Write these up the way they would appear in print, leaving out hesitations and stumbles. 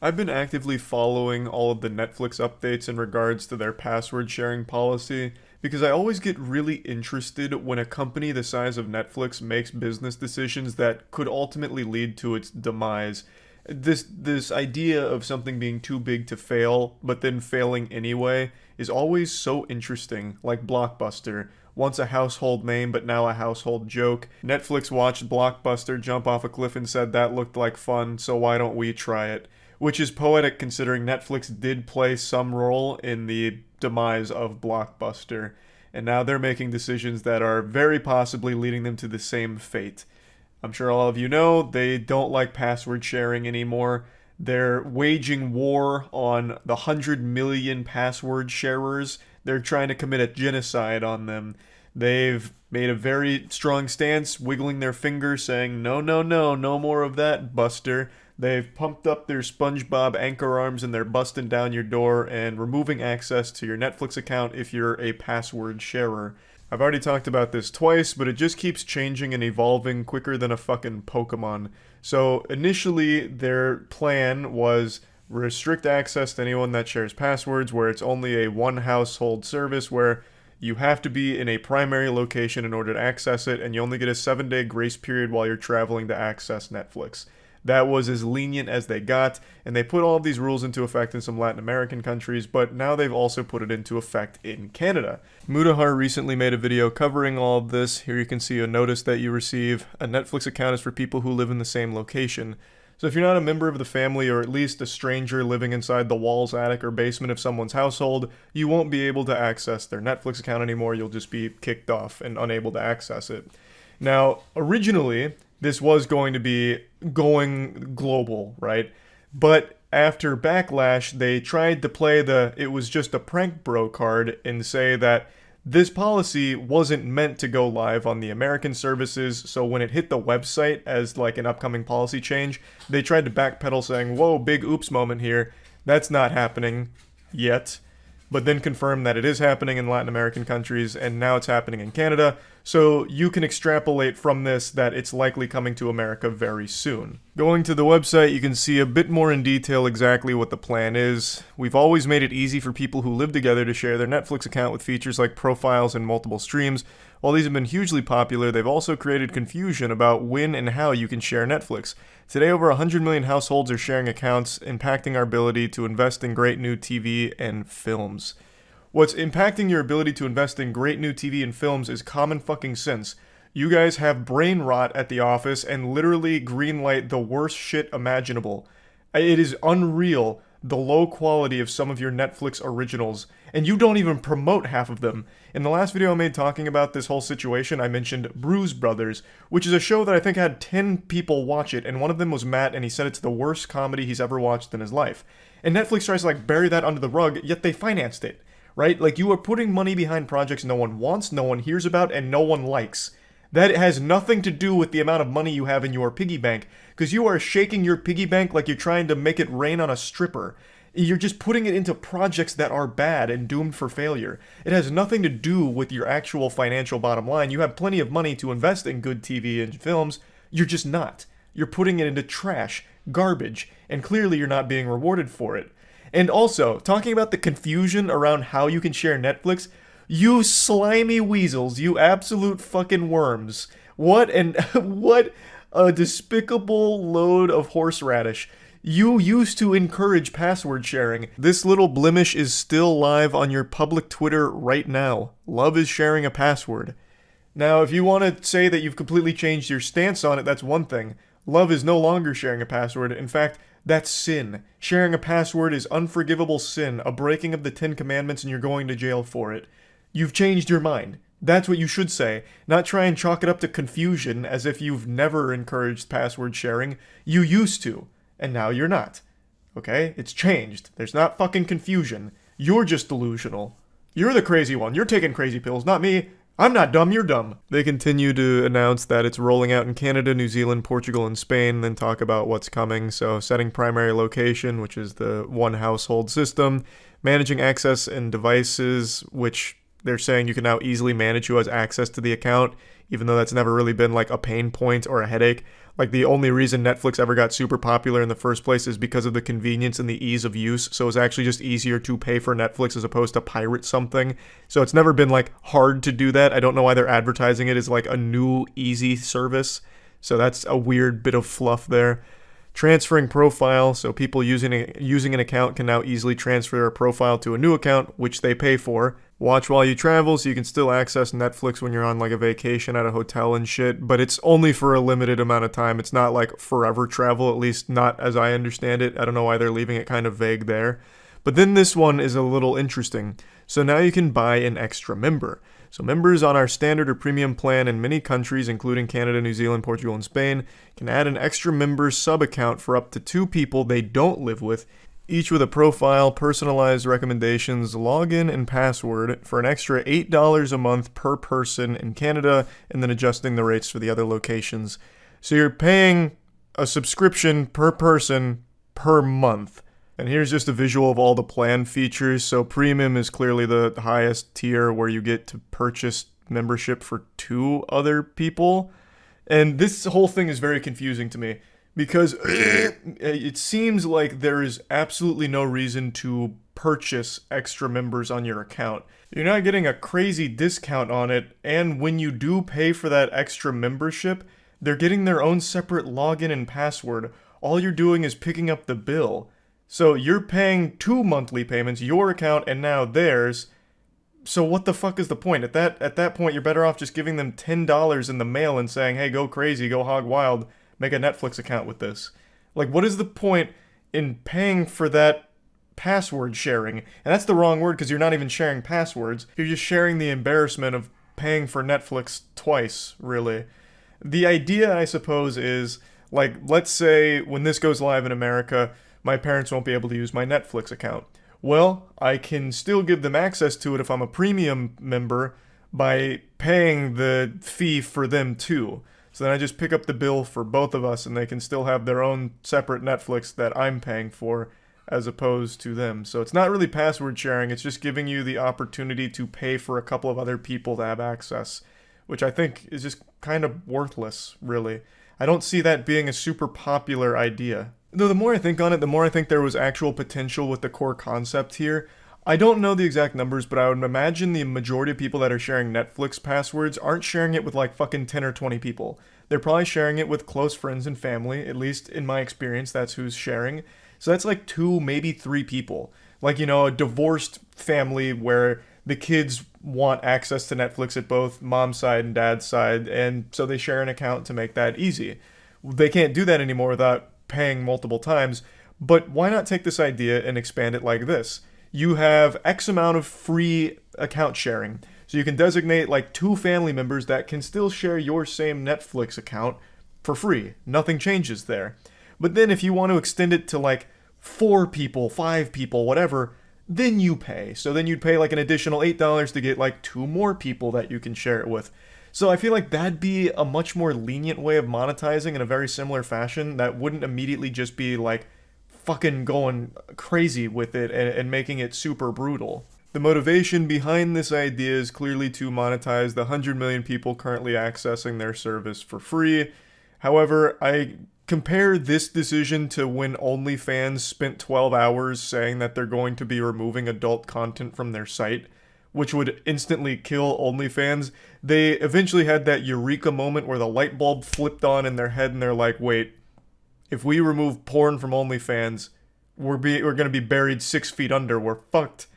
I've been actively following all of the Netflix updates in regards to their password sharing policy because I always get really interested when a company the size of Netflix makes business decisions that could ultimately lead to its demise. This idea of something being too big to fail, but then failing anyway, is always so interesting, like Blockbuster. Once a household name, but now a household joke. Netflix watched Blockbuster jump off a cliff and said that looked like fun, so why don't we try it? Which is poetic considering Netflix did play some role in the demise of Blockbuster, and now they're making decisions that are very possibly leading them to the same fate. I'm sure all of you know they don't like password sharing anymore. They're waging war on the 100 million password sharers. They're trying to commit a genocide on them. They've made a very strong stance, wiggling their finger, saying, no, no, no, no more of that, Buster. They've pumped up their SpongeBob anchor arms and they're busting down your door and removing access to your Netflix account if you're a password sharer. I've already talked about this twice, but it just keeps changing and evolving quicker than a fucking Pokemon. So initially, their plan was restrict access to anyone that shares passwords, where it's only a one household service where you have to be in a primary location in order to access it, and you only get a 7-day grace period while you're traveling to access Netflix. That was as lenient as they got, and they put all of these rules into effect in some Latin American countries, but now they've also put it into effect in Canada. Mudahar recently made a video covering all of this. Here you can see a notice that you receive. A Netflix account is for people who live in the same location. So if you're not a member of the family, or at least a stranger living inside the walls, attic, or basement of someone's household, you won't be able to access their Netflix account anymore. You'll just be kicked off and unable to access it. Now, originally, this was going to be going global, right? But after Backlash, they tried to play the it was just a prank bro card and say that this policy wasn't meant to go live on the American services, so when it hit the website as like an upcoming policy change, they tried to backpedal saying, whoa, big oops moment here. That's not happening yet. But then confirmed that it is happening in Latin American countries, and now it's happening in Canada. So you can extrapolate from this that it's likely coming to America very soon. Going to the website, you can see a bit more in detail exactly what the plan is. We've always made it easy for people who live together to share their Netflix account with features like profiles and multiple streams. While these have been hugely popular, they've also created confusion about when and how you can share Netflix. Today, over 100 million households are sharing accounts, impacting our ability to invest in great new TV and films. What's impacting your ability to invest in great new TV and films is common fucking sense. You guys have brain rot at the office and literally greenlight the worst shit imaginable. It is unreal, the low quality of some of your Netflix originals, and you don't even promote half of them. In the last video I made talking about this whole situation, I mentioned Bruise Brothers, which is a show that I think had 10 people watch it, and one of them was Matt, and he said it's the worst comedy he's ever watched in his life. And Netflix tries to like bury that under the rug, yet they financed it. Right? Like, you are putting money behind projects no one wants, no one hears about, and no one likes. That has nothing to do with the amount of money you have in your piggy bank, because you are shaking your piggy bank like you're trying to make it rain on a stripper. You're just putting it into projects that are bad and doomed for failure. It has nothing to do with your actual financial bottom line. You have plenty of money to invest in good TV and films. You're just not. You're putting it into trash, garbage, and clearly you're not being rewarded for it. And also, talking about the confusion around how you can share Netflix, you slimy weasels, you absolute fucking worms. What a despicable load of horseradish. You used to encourage password sharing. This little blemish is still live on your public Twitter right now. Love is sharing a password. Now, if you want to say that you've completely changed your stance on it, that's one thing. Love is no longer sharing a password. In fact, that's sin. Sharing a password is unforgivable sin, a breaking of the 10 Commandments, and you're going to jail for it. You've changed your mind. That's what you should say, not try and chalk it up to confusion as if you've never encouraged password sharing. You used to, and now you're not. Okay? It's changed. There's not fucking confusion. You're just delusional. You're the crazy one. You're taking crazy pills, not me. I'm not dumb, you're dumb. They continue to announce that it's rolling out in Canada, New Zealand, Portugal, and Spain, then talk about what's coming. So setting primary location, which is the one household system, managing access and devices, which they're saying you can now easily manage who has access to the account, even though that's never really been like a pain point or a headache. Like the only reason Netflix ever got super popular in the first place is because of the convenience and the ease of use. So it's actually just easier to pay for Netflix as opposed to pirate something. So it's never been like hard to do that. I don't know why they're advertising it as like a new easy service. So that's a weird bit of fluff there. Transferring profile, so people using an account can now easily transfer their profile to a new account, which they pay for. Watch while you travel, so you can still access Netflix when you're on like a vacation at a hotel and shit, but it's only for a limited amount of time. It's not like forever travel, at least not as I understand it. I don't know why they're leaving it kind of vague there. But then this one is a little interesting. So now you can buy an extra member. So members on our standard or premium plan in many countries, including Canada, New Zealand, Portugal, and Spain, can add an extra member sub-account for up to 2 people they don't live with, each with a profile, personalized recommendations, login, and password for an extra $8 a month per person in Canada, and then adjusting the rates for the other locations. So you're paying a subscription per person per month. And here's just a visual of all the plan features. So premium is clearly the highest tier where you get to purchase membership for 2 other people. And this whole thing is very confusing to me because it seems like there is absolutely no reason to purchase extra members on your account. You're not getting a crazy discount on it, and when you do pay for that extra membership, they're getting their own separate login and password. All you're doing is picking up the bill. So you're paying 2 monthly payments, your account and now theirs. So what the fuck is the point? At that point, you're better off just giving them $10 in the mail and saying, hey, go crazy, go hog wild, make a Netflix account with this. Like, what is the point in paying for that password sharing? And that's the wrong word because you're not even sharing passwords. You're just sharing the embarrassment of paying for Netflix twice, really. The idea, I suppose, is, like, let's say when this goes live in America, my parents won't be able to use my Netflix account. Well, I can still give them access to it if I'm a premium member by paying the fee for them too. So then I just pick up the bill for both of us and they can still have their own separate Netflix that I'm paying for as opposed to them. So it's not really password sharing, it's just giving you the opportunity to pay for a couple of other people to have access, which I think is just kind of worthless, really. I don't see that being a super popular idea. Though the more I think on it, the more I think there was actual potential with the core concept here. I don't know the exact numbers, but I would imagine the majority of people that are sharing Netflix passwords aren't sharing it with like fucking 10 or 20 people. They're probably sharing it with close friends and family, at least in my experience, that's who's sharing. So that's like 2, maybe 3 people. Like, you know, a divorced family where the kids want access to Netflix at both mom's side and dad's side, and so they share an account to make that easy. They can't do that anymore without paying multiple times, but why not take this idea and expand it like this? You have X amount of free account sharing, so you can designate like 2 family members that can still share your same Netflix account for free. Nothing changes there. But then if you want to extend it to like 4 people, 5 people, whatever, then you pay. So then you'd pay like an additional $8 to get like 2 more people that you can share it with. So I feel like that'd be a much more lenient way of monetizing in a very similar fashion that wouldn't immediately just be like fucking going crazy with it and making it super brutal. The motivation behind this idea is clearly to monetize the 100 million people currently accessing their service for free. However, I compare this decision to when OnlyFans spent 12 hours saying that they're going to be removing adult content from their site, which would instantly kill OnlyFans. They eventually had that eureka moment where the light bulb flipped on in their head and they're like, wait, if we remove porn from OnlyFans, we're going to be buried 6 feet under. We're fucked.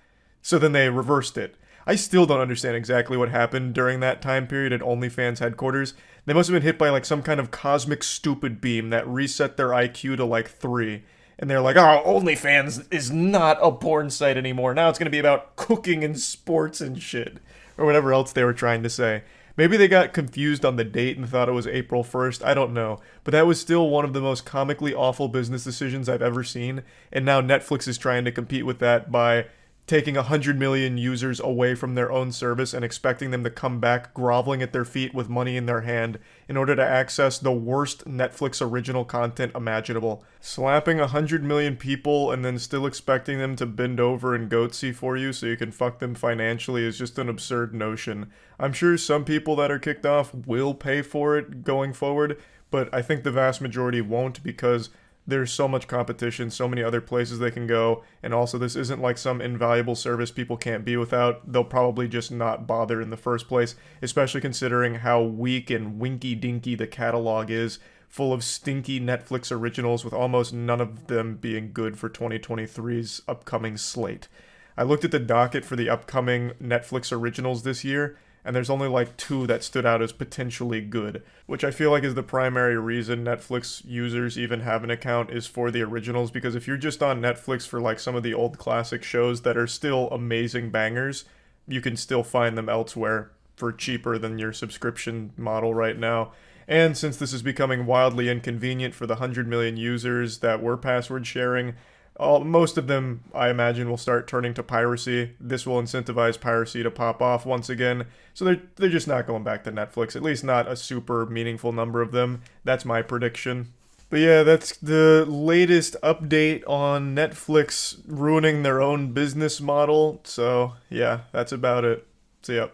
So then they reversed it. I still don't understand exactly what happened during that time period at OnlyFans headquarters. They must have been hit by like some kind of cosmic stupid beam that reset their IQ to like 3. And they're like, oh, OnlyFans is not a porn site anymore. Now it's going to be about cooking and sports and shit. Or whatever else they were trying to say. Maybe they got confused on the date and thought it was April 1st. I don't know. But that was still one of the most comically awful business decisions I've ever seen. And now Netflix is trying to compete with that by taking 100 million users away from their own service and expecting them to come back groveling at their feet with money in their hand in order to access the worst Netflix original content imaginable. Slapping 100 million people and then still expecting them to bend over and goatsy for you so you can fuck them financially is just an absurd notion. I'm sure some people that are kicked off will pay for it going forward, but I think the vast majority won't because there's so much competition, so many other places they can go, and also this isn't like some invaluable service people can't be without. They'll probably just not bother in the first place, especially considering how weak and winky dinky the catalog is, full of stinky Netflix originals with almost none of them being good for 2023's upcoming slate. I looked at the docket for the upcoming Netflix originals this year, and there's only like 2 that stood out as potentially good, which I feel like is the primary reason Netflix users even have an account is for the originals, because if you're just on Netflix for like some of the old classic shows that are still amazing bangers, you can still find them elsewhere for cheaper than your subscription model right now. And since this is becoming wildly inconvenient for the 100 million users that were password sharing, most of them, I imagine, will start turning to piracy. This will incentivize piracy to pop off once again. So they're just not going back to Netflix, at least not a super meaningful number of them. That's my prediction. But yeah, that's the latest update on Netflix ruining their own business model. So yeah, that's about it. See ya.